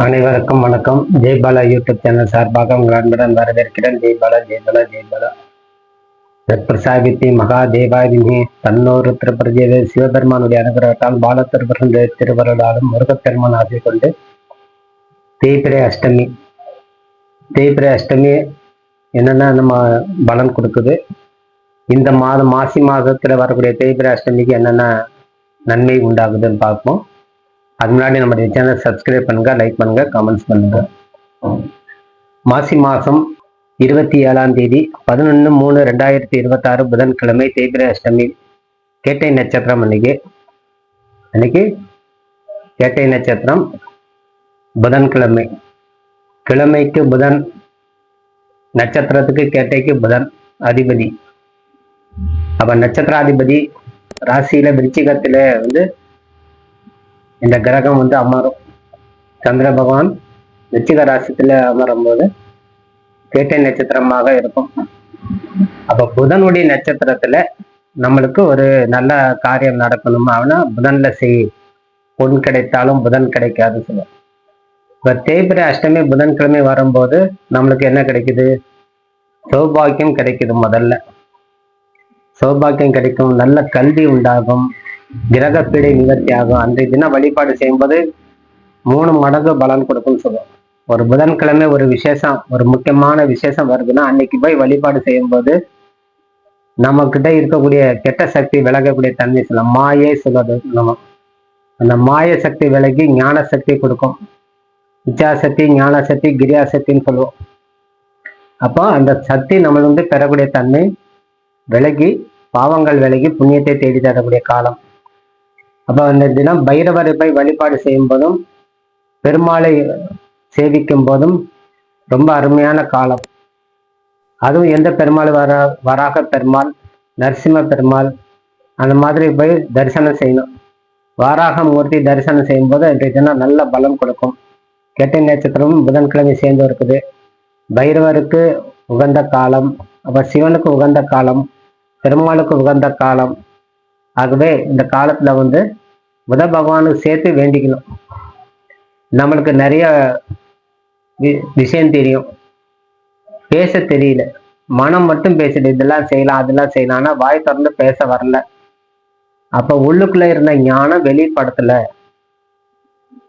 அனைவருக்கும் வணக்கம். Jaibala YouTube channel சார்பாக உங்கள் அன்புடன் வரவேற்கிறேன். ஜெய்பாலா ஜெய்பாலா ஜெய்பாலா. பிரசாகித்தி மகாதேவாதினி தன்னோரு திருப்பிரஜேத சிவபெருமானுடைய அனுகிரகத்தால் பால திருவருளாலும் முருகப்பெருமான் ஆசை கொண்டு தேய்பிரை அஷ்டமி என்னென்ன நம்ம பலன் கொடுக்குது, இந்த மாசி மாதத்துல வரக்கூடிய தேய்பிரை அஷ்டமிக்கு என்னென்ன நன்மை உண்டாகுதுன்னு பார்ப்போம். அது முன்னாடி நம்முடைய சேனல் சப்ஸ்கிரைப் பண்ணுங்க, லைக் பண்ணுங்க, கமெண்ட்ஸ் பண்ணுங்க. மாசி மாசம் 27ஆம் தேதி 11/3/2026 புதன்கிழமை தேய்பிரை அஷ்டமி. கேட்டை நட்சத்திரம் அன்னைக்கு கேட்டை நட்சத்திரம் புதன்கிழமை. கிழமைக்கு புதன், நட்சத்திரத்துக்கு கேட்டைக்கு புதன் அதிபதி. அப்ப நட்சத்திராதிபதி ராசியில விருச்சிகத்தில இந்த கிரகம் அமரும். சந்திர பகவான் விருச்சிக ராசித்துல அமரும் போது கேட்டை நட்சத்திரமாக இருக்கும். அப்ப புதனுடைய நட்சத்திரத்துல நம்மளுக்கு ஒரு நல்ல காரியம் நடக்கணும் அவனா புதன்ல பொன் கிடைத்தாலும் புதன் கிடைக்காதுன்னு சொல்லுவோம். இப்ப தேய்பிரை அஷ்டமி புதன்கிழமை வரும்போது நம்மளுக்கு என்ன கிடைக்குது? சௌபாக்கியம் கிடைக்குது. முதல்ல சௌபாக்கியம் கிடைக்கும், நல்ல கல்வி உண்டாகும், கிரக பீடை நிவர்த்தி ஆகும். அன்றைய தினம் வழிபாடு செய்யும்போது 3 மடங்கு பலன் கொடுக்கும்னு சொல்லுவோம். ஒரு புதன்கிழமை ஒரு விசேஷம், ஒரு முக்கியமான விசேஷம் வருதுன்னா அன்னைக்கு போய் வழிபாடு செய்யும்போது நம்ம கிட்ட இருக்கக்கூடிய கெட்ட சக்தி விலகக்கூடிய தன்மை சொல்லலாம். மாயை சொல்வது நம்ம அந்த மாய சக்தி விலகி ஞான சக்தி கொடுக்கும். இச்சாசக்தி, ஞான சக்தி, கிரியாசக்தின்னு சொல்லுவோம். அப்போ அந்த சக்தி நம்ம பெறக்கூடிய தன்மை விலகி, பாவங்கள் விலகி புண்ணியத்தை தேடி தரக்கூடிய காலம். அப்ப அந்த தினம் பைரவரை போய் வழிபாடு செய்யும் போதும் பெருமாளை சேவிக்கும் போதும் ரொம்ப அருமையான காலம். அதுவும் எந்த பெருமாள் வராக பெருமாள், நரசிம்ம பெருமாள், அந்த மாதிரி போய் தரிசனம் செய்யணும். வாராக மூர்த்தி தரிசனம் செய்யும் போது இன்றைய தினம் நல்ல பலம் கொடுக்கும். கேட்டை நட்சத்திரமும் புதன்கிழமை சேர்ந்து இருக்குது. பைரவருக்கு உகந்த காலம், அப்ப சிவனுக்கு உகந்த காலம், பெருமாளுக்கு உகந்த காலம். ஆகவே இந்த காலத்துல புத பகவானுக்கு சேர்த்து வேண்டிக்கணும். நம்மளுக்கு நிறைய விஷயம் தெரியும், பேச தெரியல, மனம் மட்டும் பேசுது. இதெல்லாம் செய்யலாம் அதெல்லாம் செய்யலாம், ஆனா வாய் திறந்து பேச வரல. அப்ப உள்ளுக்குள்ள இருந்த ஞானம் வெளிப்படத்துல,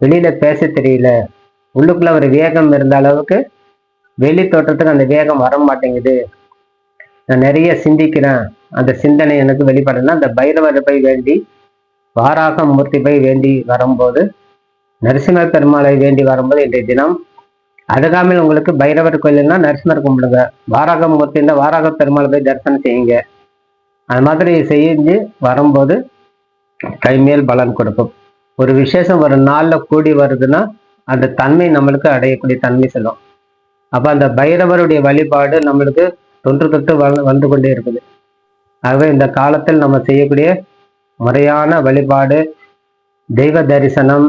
வெளியில பேச தெரியல. உள்ளுக்குள்ள ஒரு வேகம் இருந்த அளவுக்கு வெளி தோற்றத்துக்கு அந்த வேகம் வர மாட்டேங்குது. நான் நிறைய சிந்திக்கிறேன், அந்த சிந்தனை எனக்கு வெளிப்படலாம். அந்த பைரவரை போய் வேண்டி, வாராக மூர்த்தி போய் வேண்டி வரும்போது, நரசிம்ம பெருமாளை வேண்டி வரும்போது இன்றைய தினம் அருகாமையில் உங்களுக்கு பைரவர் கோயில்னா நரசிம்மர் கும்பிடுங்க, வாராக மூர்த்தி இருந்தால் வாராக பெருமாளை போய் தரிசனம் செய்யுங்க. அது மாதிரி செஞ்சு வரும்போது கைமேல் பலன் கொடுக்கும். ஒரு விசேஷம் ஒரு நாள்ல கூடி வருதுன்னா அந்த தன்மை நம்மளுக்கு அடையக்கூடிய தன்மை சொல்லும். அப்ப அந்த பைரவருடைய வழிபாடு நம்மளுக்கு தொன்று தொட்டு வந்து கொண்டே இருக்குது. ஆகவே இந்த காலத்தில் நம்ம செய்யக்கூடிய முறையான வழிபாடு, தெய்வ தரிசனம்,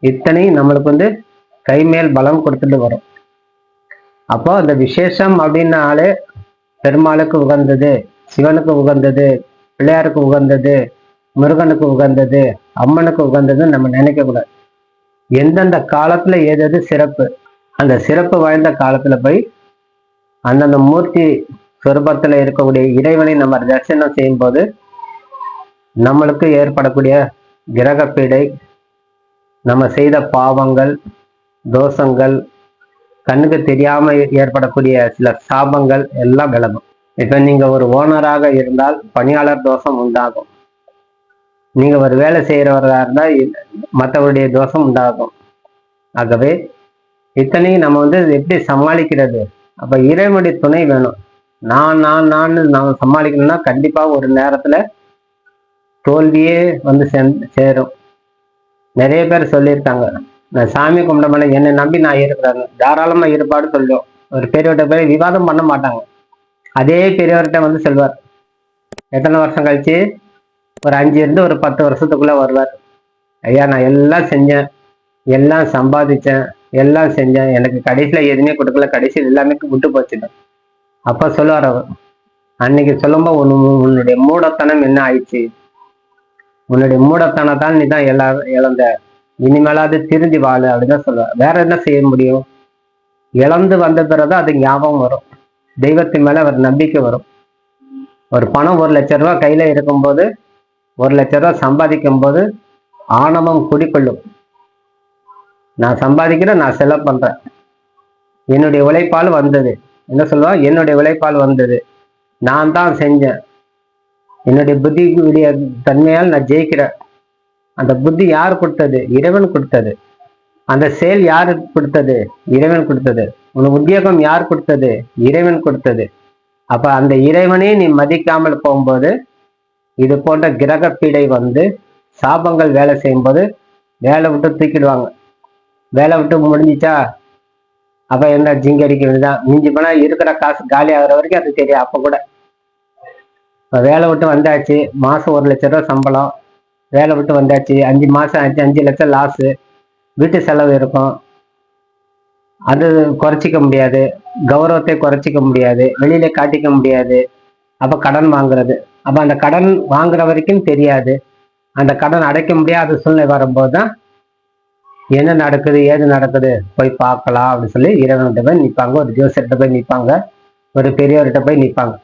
இத்தனை நம்மளுக்கு கைமேல் பலம் கொடுத்துட்டு வரும். அப்போ அந்த விசேஷம் அப்படின்னாலே பெருமாளுக்கு உகந்தது, சிவனுக்கு உகந்தது, பிள்ளையாருக்கு உகந்தது, முருகனுக்கு உகந்தது, அம்மனுக்கு உகந்ததுன்னு நம்ம நினைக்க கூடாது. எந்தெந்த காலத்துல ஏதாவது சிறப்பு, அந்த சிறப்பு வாய்ந்த காலத்துல போய் அந்தந்த மூர்த்தி சொரூபத்துல இருக்கக்கூடிய இறைவனை நம்ம தரிசனம் செய்யும் போது நம்மளுக்கு ஏற்படக்கூடிய கிரக பீடை, நம்ம செய்த பாவங்கள், தோஷங்கள், கண்ணுக்கு தெரியாம ஏற்படக்கூடிய சில சாபங்கள் எல்லாம் விலகும். இப்ப நீங்க ஒரு ஓனராக இருந்தால் பணியாளர் தோஷம் உண்டாகும். நீங்க ஒரு வேலை செய்யறவராக இருந்தால் மற்றவருடைய தோஷம் உண்டாகும். ஆகவே இத்தனையும் நம்ம எப்படி சமாளிக்கிறது? அப்ப இறைவனுடைய துணை வேணும். நான் சமாளிக்கணும்னா கண்டிப்பா ஒரு நேரத்துல தோல்வியே சேரும். நிறைய பேர் சொல்லியிருக்காங்க, நான் சாமி கும்பிட என்னை நம்பி நான் இருக்கிறேன், தாராளமா இருப்பாடு சொல்லுவோம். ஒரு பெரியவர்கிட்ட போய் விவாதம் பண்ண மாட்டாங்க. அதே பெரியவர்கிட்ட சொல்வார். எத்தனை வருஷம் கழிச்சு ஒரு 5 இருந்து ஒரு 10 வருஷத்துக்குள்ள வருவார். ஐயா நான் எல்லாம் செஞ்சேன், எல்லாம் சம்பாதிச்சேன், எல்லாம் செஞ்சேன், எனக்கு கடைசியில எதுவுமே கொடுக்கல, கடைசியில் எல்லாமே விட்டு போச்சுட்டேன். அப்ப சொல்லுவார் அவர், அன்னைக்கு சொல்லும்போது உன்னுடைய மூடத்தனம் என்ன ஆயிடுச்சு, உன்னுடைய மூடத்தனத்தான் நீ தான் இழந்த, இனிமேலாவது திருந்தி வாழு அப்படிதான் சொல்லுவேன். வேற என்ன செய்ய முடியும்? இழந்து வந்த பிறகு அது ஞாபகம் வரும், தெய்வத்தின் மேல ஒரு நம்பிக்கை வரும். ஒரு பணம் 1,00,000 கையில இருக்கும்போது, 1,00,000 சம்பாதிக்கும் போது ஆணவம் குடிக்கொள்ளும். நான் சம்பாதிக்கிறேன், நான் செலவு பண்றேன், என்னுடைய உழைப்பால் வந்தது. என்ன சொல்லுவா? என்னுடைய உழைப்பால் வந்தது, நான் தான் செஞ்சேன், என்னுடைய புத்தியுடைய தன்மையால் நான் ஜெயிக்கிறேன். அந்த புத்தி யார் கொடுத்தது? இறைவன் கொடுத்தது. அந்த செயல் யாரு கொடுத்தது? இறைவன் கொடுத்தது. உனக்கு உத்தியோகம் யார் கொடுத்தது? இறைவன் கொடுத்தது. அப்ப அந்த இறைவனே நீ மதிக்காமல் போகும்போது, இது போன்ற கிரக பீடை வந்து சாபங்கள் வேலை செய்யும் போது வேலை விட்டு தூக்கிடுவாங்க. வேலை விட்டு முடிஞ்சிச்சா, அப்ப என்ன ஜிங்கடிக்க வேண்டியதான். மிஞ்சி போனா இருக்கிற காசு காலி ஆகுற வரைக்கும் அது தெரியும். அப்ப கூட வேலை விட்டு வந்தாச்சு, மாசம் 1,00,000 சம்பளம், வேலை விட்டு வந்தாச்சு, 5 மாசம் ஆச்சு, 5 லட்சம் லாஸு, வீட்டு செலவு இருக்கும், அது குறைச்சிக்க முடியாது, கௌரவத்தை குறைச்சிக்க முடியாது, வெளியில காட்டிக்க முடியாது. அப்ப கடன் வாங்குறது, அப்ப அந்த கடன் வாங்குற வரைக்கும் தெரியாது. அந்த கடன் அடைக்க முடியாத சூழ்நிலை வரும்போது தான் என்ன நடக்குது ஏது நடக்குது போய் பார்க்கலாம் அப்படின்னு சொல்லி இறைவன்கிட்ட போய் நிற்பாங்க, ஒரு ஜோசியர்கிட்ட போய் நிற்பாங்க, ஒரு பெரியவர்கிட்ட போய் நிற்பாங்க.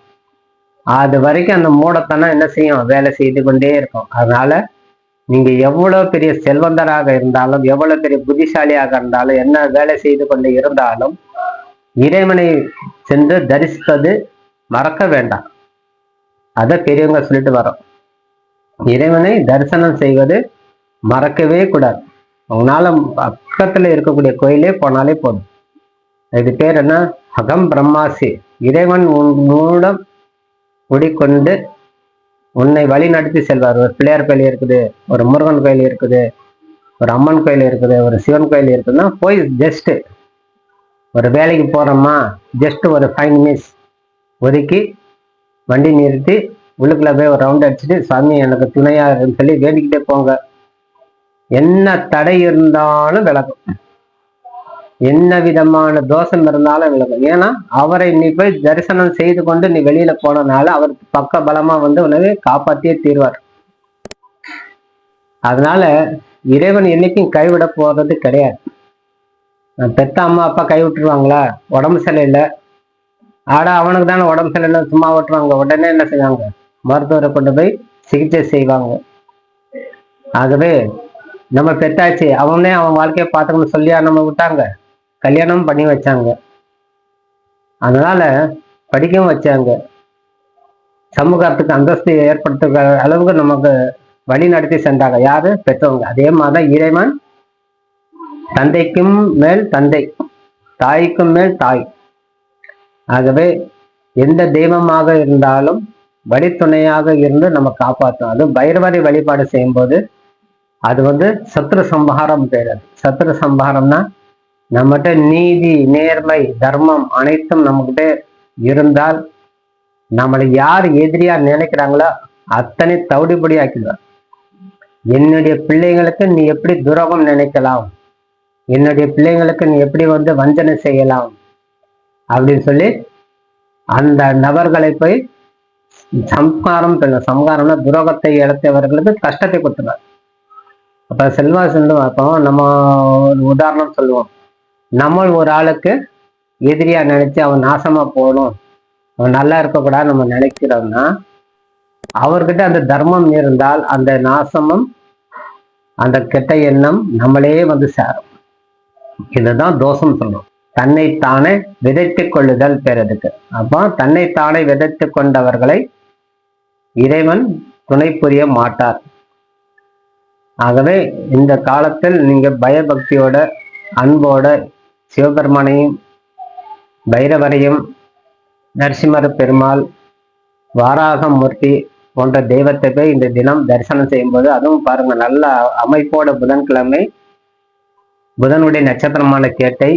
அது வரைக்கும் அந்த மூடத்தனம் என்ன செய்யும்? வேலை செய்து கொண்டே இருக்கும். அதனால நீங்க எவ்வளவு பெரிய செல்வந்தராக இருந்தாலும், எவ்வளவு பெரிய புத்திசாலியாக இருந்தாலும், என்ன வேலை செய்து கொண்டு இருந்தாலும், இறைவனை சென்று தரிசிப்பது மறக்க வேண்டாம். அதை பெரியவங்க சொல்லிட்டு வரோம். இறைவனை தரிசனம் செய்வது மறக்கவே கூடாது. உங்களால பக்கத்துல இருக்கக்கூடிய கோயிலே போனாலே போதும். இது பேர் என்ன? அகம் பிரம்மாசி. இறைவன் உன்னுடன் குடிக்கொண்டு உன்னை வழி நடத்தி செல்வார். ஒரு பிள்ளையார் கோயில் இருக்குது, ஒரு முருகன் கோயில் இருக்குது, ஒரு அம்மன் கோயில் இருக்குது, ஒரு சிவன் கோயில் இருக்குதுன்னா போய் ஜஸ்ட் ஒரு வேலைக்கு போறோமா, ஜஸ்ட் ஒரு 5 minutes ஒதுக்கி வண்டி நிறுத்தி உள்ளுக்குள்ள போய் ஒரு ரவுண்ட் அடிச்சுட்டு, சாமி எனக்கு துணையா இருக்குன்னு சொல்லி வேண்டிக்கிட்டே போங்க. என்ன தடை இருந்தாலும் விலகும், என்ன விதமான தோஷம் இருந்தாலும் விலகும். ஏன்னா அவரை நீ போய் தரிசனம் செய்து கொண்டு நீ வெளியில போனனால அவர் பக்க பலமா வந்து உனக்கு காப்பாற்றியே தீர்வார். அதனால இறைவன் என்னைக்கும் கைவிட போறது கிடையாது. பெத்த அம்மா அப்பா கை விட்டுருவாங்களா? உடம்பு சரியில்லை, ஆடா அவனுக்கு தானே உடம்பு சரியில்லை சும்மா விட்டுருவாங்க. உடனே என்ன செய்வாங்க? மருத்துவரை கொண்டு போய் சிகிச்சை செய்வாங்க. ஆகவே நம்ம பெத்தாச்சு, அவனே அவன் வாழ்க்கையை பார்த்துக்கணும்னு சொல்லியா நம்ம விட்டாங்க? கல்யாணம் பண்ணி வச்சாங்க, அதனால படிக்கவும் வச்சாங்க, சமூகத்துக்கு அந்தஸ்து ஏற்படுத்துகிற அளவுக்கு நமக்கு வழி நடத்தி சென்றாங்க. யாரு? பெற்றவங்க. அதே மாதிரிதான் இறைவன் தந்தைக்கும் மேல் தந்தை, தாய்க்கும் மேல் தாய். ஆகவே எந்த தெய்வமாக இருந்தாலும் வழித்துணையாக இருந்து நம்ம காப்பாற்றும். அது பைரவரை வழிபாடு செய்யும் போது அது வந்து சத்ரு சம்ஹாரம் பேர். சத்ரு சம்ஹாரம்னா நம்மகிட்ட நீதி நேர்மை தர்மம் அனைத்தும் நம்மகிட்ட இருந்தால் நம்மளை யார் எதிரியா நினைக்கிறாங்களோ அத்தனை தவிடுபடி ஆக்கிடுவார். என்னுடைய பிள்ளைங்களுக்கு நீ எப்படி துரோகம் நினைக்கலாம், என்னுடைய பிள்ளைங்களுக்கு நீ எப்படி வந்து வஞ்சனை செய்யலாம் அப்படின்னு சொல்லி அந்த நபர்களை போய் சம்ஹாரம் பண்ணும். சம்ஹாரம்னா துரோகத்தை இழத்தவர்களுக்கு கஷ்டத்தை கொடுத்துருவார். அப்ப செல்வா சென்று பார்த்தோம், நம்ம ஒரு உதாரணம் சொல்லுவோம். நம்ம ஒரு ஆளுக்கு எதிரியா நினைச்சு அவன் நாசமா போகணும், அவன் நல்லா இருக்கக்கூடாது நம்ம நினைக்கிறோம்னா அவர்கிட்ட அந்த தர்மம் இருந்தால் அந்த நாசமும் அந்த கெட்ட எண்ணம் நம்மளே வந்து சேரும். இதுதான் தோஷம் சொல்றோம். தன்னைத்தானே விதைத்து கொள்ளுதல் பெறதுக்கு. அப்போ தன்னைத்தானே விதைத்து கொண்டவர்களை இறைவன் துணை புரிய மாட்டார். ஆகவே இந்த காலத்தில் நீங்க பயபக்தியோட அன்போட சிவபெருமானையும் பைரவரையும் நரசிம்மர் பெருமாள் வாராகமூர்த்தி போன்ற தெய்வத்தை போய் இந்த தினம் தரிசனம் செய்யும் போது, அதுவும் பாருங்க நல்ல அமைப்போட புதன்கிழமை புதனுடைய நட்சத்திரமான கேட்டை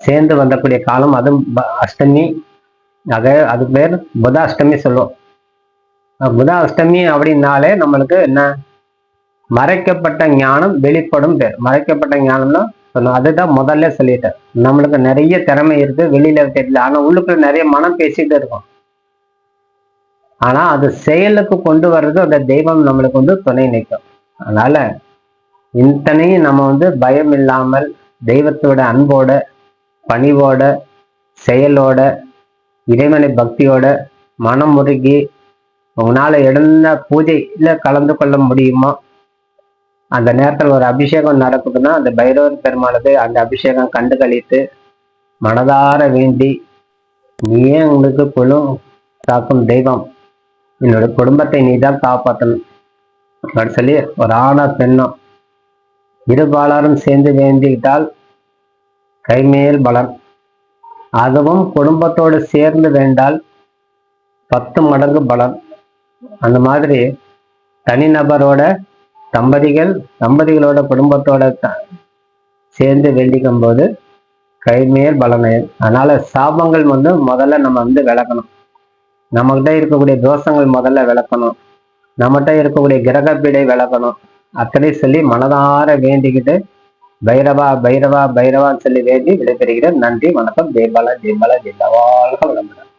சேர்ந்து வந்தக்கூடிய காலம், அதுவும் அஷ்டமி. அது பேர் புத அஷ்டமி சொல்லுவோம். புத அஷ்டமி அப்படின்னாலே நம்மளுக்கு என்ன? மறைக்கப்பட்ட ஞானம் வெளிப்படும் பேர். மறைக்கப்பட்ட ஞானம்னா சொன்னோம், அதுதான் முதல்ல சொல்லிட்டேன். நம்மளுக்கு நிறைய திறமை இருக்கு, வெளியில தெரியல, ஆனா உள்ளுக்குள்ள நிறைய மனம் பேசிட்டு இருக்கும். ஆனா அது செயலுக்கு கொண்டு வர்றது அந்த தெய்வம் நம்மளுக்கு வந்து துணை நிற்கும். அதனால இத்தனையும் நம்ம பயம் இல்லாமல் தெய்வத்தோட அன்போட பணிவோட செயலோட இறைவனை பக்தியோட மனம் முருகி உங்களால என்ன பூஜையில கலந்து கொள்ள முடியுமோ அந்த நேரத்தில் ஒரு அபிஷேகம் நடக்குதுன்னா அந்த பைரவர் பெருமாளுக்கு அந்த அபிஷேகம் கண்டு கழித்து மனதார வேண்டி நீயே உங்களுக்கு குலம் காக்கும் தெய்வம், என்னோட குடும்பத்தை நீ தான் காப்பாற்றணும் அப்படின்னு சொல்லி ஒரு ஆணா பெண்ணும் இருபாலரும் சேர்ந்து வேண்டிக்கிட்டால் கைமேல் பலன். அதுவும் குடும்பத்தோடு சேர்ந்து வேண்டால் 10 மடங்கு பலன். அந்த மாதிரி தனிநபரோட தம்பதிகளோட குடும்பத்தோட சேர்ந்து வேண்டிக்கும் போது கைமேல் பலனையும். அதனால சாபங்கள் முதல்ல நம்ம விளக்கணும். நம்மகிட்ட இருக்கக்கூடிய தோஷங்கள் முதல்ல விளக்கணும். நம்மகிட்ட இருக்கக்கூடிய கிரக பீடை விளக்கணும். அத்தனை சொல்லி மனதார வேண்டிக்கிட்டு பைரவா பைரவா பைரவான்னு சொல்லி வேண்டி விடைபெறுகிறேன். நன்றி, வணக்கம். ஜெயபாலா ஜெயபாலா ஜெயபாலா. வாழ்க வளமுடன்.